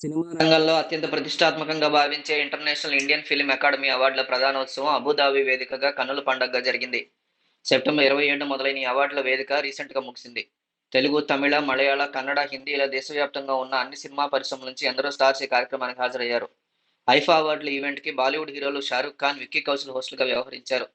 Cinema రంగంలో అత్యంత ప్రతిష్టాత్మకంగా భావించే ఇంటర్నేషనల్ ఇండియన్ ఫిల్మ్ అకాడమీ అవార్డుల ప్రధానోత్సవం అబుదాబి వేదికగా కన్నుల పండగగా జరిగింది. సెప్టెంబర్ 27 మొదలైన ఈ అవార్డుల వేడుక రీసెంట్గా ముగిసింది. తెలుగు, తమిళ, మలయాళ, కన్నడ, హిందీ ఇలా దేశవ్యాప్తంగా ఉన్న అన్ని సినిమా పరిశ్రమల నుంచి ఎందరో స్టార్స్ ఈ కార్యక్రమానికి హాజరయ్యారు. ఐఫా అవార్డుల ఈవెంట్కి బాలీవుడ్ హీరోలు షారుఖ్ ఖాన్, విక్కీ కౌశల్ హోస్టులుగా వ్యవహరించారు.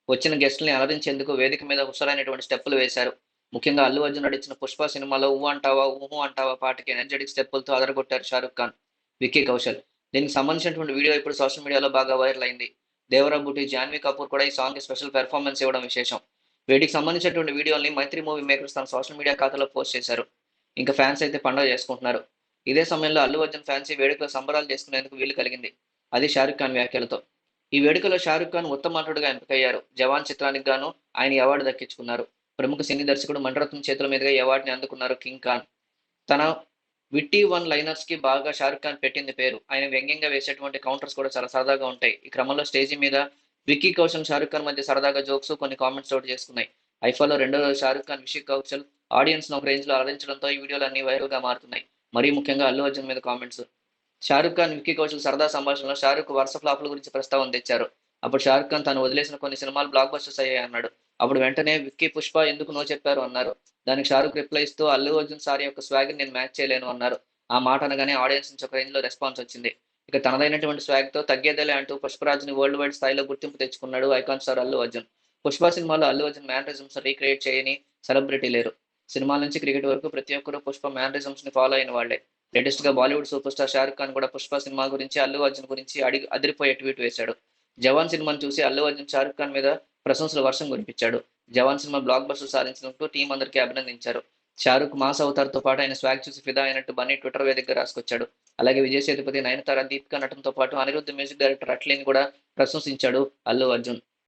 వచ్చిన గెస్టుల్ని అలరించేందుకు వేదిక మీద హుషారైనటువంటి స్టెప్పులు వేశారు. ముఖ్యంగా అల్లు అర్జున్ నటించిన పుష్ప సినిమాలో ఊ అంటావా ఊహు అంటావా పాటకి ఎనర్జెటిక్ స్టెప్పులతో అదరగొట్టారు షారుఖ్ ఖాన్, విక్కీ కౌశల్. దీనికి సంబంధించినటువంటి వీడియో ఇప్పుడు సోషల్ మీడియాలో బాగా వైరల్ అయింది. దేవరా బుటి జాన్వీ కపూర్ కూడా ఈ సాంగ్కి స్పెషల్ పెర్ఫార్మెన్స్ ఇవ్వడం విశేషం. వీటికి సంబంధించినటువంటి వీడియోల్ని మైత్రి మూవీ మేకర్స్ తన సోషల్ మీడియా ఖాతాలో పోస్ట్ చేశారు. ఇంకా ఫ్యాన్స్ అయితే పండుగ చేసుకుంటున్నారు. ఇదే సమయంలో అల్లు అర్జున్ ఫ్యాన్స్ ఈ వేడుకలో సంబరాలు చేసుకునేందుకు వీలు కలిగింది. అది షారుఖ్ ఖాన్ వ్యాఖ్యలతో. ఈ వేడుకలో షారుఖ్ ఖాన్ ఉత్తమ నటుడిగా ఎంపికయ్యారు. జవాన్ చిత్రానికి గాను ఆయన ఈ అవార్డు దక్కించుకున్నారు. ప్రముఖ సినీ దర్శకుడు మణిరత్నం చేతుల మీదుగా ఈ అవార్డుని అందుకున్నారు కింగ్ ఖాన్. తన విట్టి వన్ లైనర్స్ కి బాగా షారుఖ్ ఖాన్ పెట్టింది పేరు. ఆయన వ్యంగ్యంగా వేసేటువంటి కౌంటర్స్ కూడా చాలా సరదాగా ఉంటాయి. ఈ క్రమంలో స్టేజీ మీద విక్కీ కౌశల్, షారుఖ్ ఖాన్ మధ్య సరదాగా జోక్స్, కొన్ని కామెంట్స్ చోటు చేసుకున్నాయి. ఐఫాలో రెండో రోజు షారుఖ్ ఖాన్, విక్కీ కౌశల్ ఆడియన్స్ ను ఒక రేంజ్ లో అలరించడంతో ఈ వీడియోలు అన్ని వైరల్ గా మారుతున్నాయి. మరీ ముఖ్యంగా అల్లు అర్జున్ మీద కామెంట్స్. షారుఖ్ ఖాన్, విక్కీ కౌశల్ సరదా సంభాషణలో షారుఖ్ వరుస ఫ్లాపుల గురించి ప్రస్తావన తెచ్చారు. అప్పుడు షారుఖ్ ఖాన్ తాను వదిలేసిన కొన్ని సినిమాలు బ్లాక్ బస్టర్స్ అయ్యాయి అన్నాడు. అప్పుడు వెంటనే విక్కీ, పుష్ప ఎందుకు నో చెప్పారు అన్నారు. దానికి షారుఖ్ రిప్లై ఇస్తూ అల్లు అర్జున్ సార్ యొక్క స్వాగ్ నేను మ్యాచ్ చేయలేను అన్నారు. ఆ మాట అనగానే ఆడియన్స్ నుంచి ఒక రేంజ్ లో రెస్పాన్స్ వచ్చింది. ఇక తనదైనటువంటి స్వాగ్ తో తగ్గేదేలే అంటూ పుష్పరాజ్ని వరల్డ్ వైడ్ స్థాయిలో గుర్తింపు తెచ్చుకున్నాడు ఐకాన్ స్టార్ అల్లు అర్జున్. పుష్ప సినిమాలో అల్లు అర్జున్ మ్యానరిజమ్స్ రీక్రియేట్ చేయని సెలబ్రిటీ లేరు. సినిమాల నుంచి క్రికెట్ వరకు ప్రతి ఒక్కరూ పుష్ప మ్యానరిజమ్స్ ని ఫాలో అయిన వాళ్లే. లేటెస్ట్ గా బాలీవుడ్ సూపర్ స్టార్ షారుఖ్ ఖాన్ కూడా పుష్ప సినిమా గురించి, అల్లు అర్జున్ గురించి అదిరిపోయే ట్వీట్ వేశాడు. జవాన్ సినిమాను చూసి అల్లు అర్జున్ షారుఖ్ ఖాన్ మీద ప్రశంసల వర్షం కురిపించాడు. జవాన్ సినిమా బ్లాక్ బస్టర్ సాధించినందుకు టీం అందరికీ అభినందించారు. షారుఖ్ మాస్ అవతార్తో పాటు ఆయన స్వాగ్ చూసి ఫిదా అయినట్టు బన్నీ ట్విట్టర్ వేదికగా రాసుకొచ్చాడు. అలాగే విజయ్ సేతుపతి, నయనతార, దీపికా నటనతో పాటు అనిరుద్ధ్ మ్యూజిక్ డైరెక్టర్ అట్లీని కూడా ప్రశంసించాడు అల్లు అర్జున్.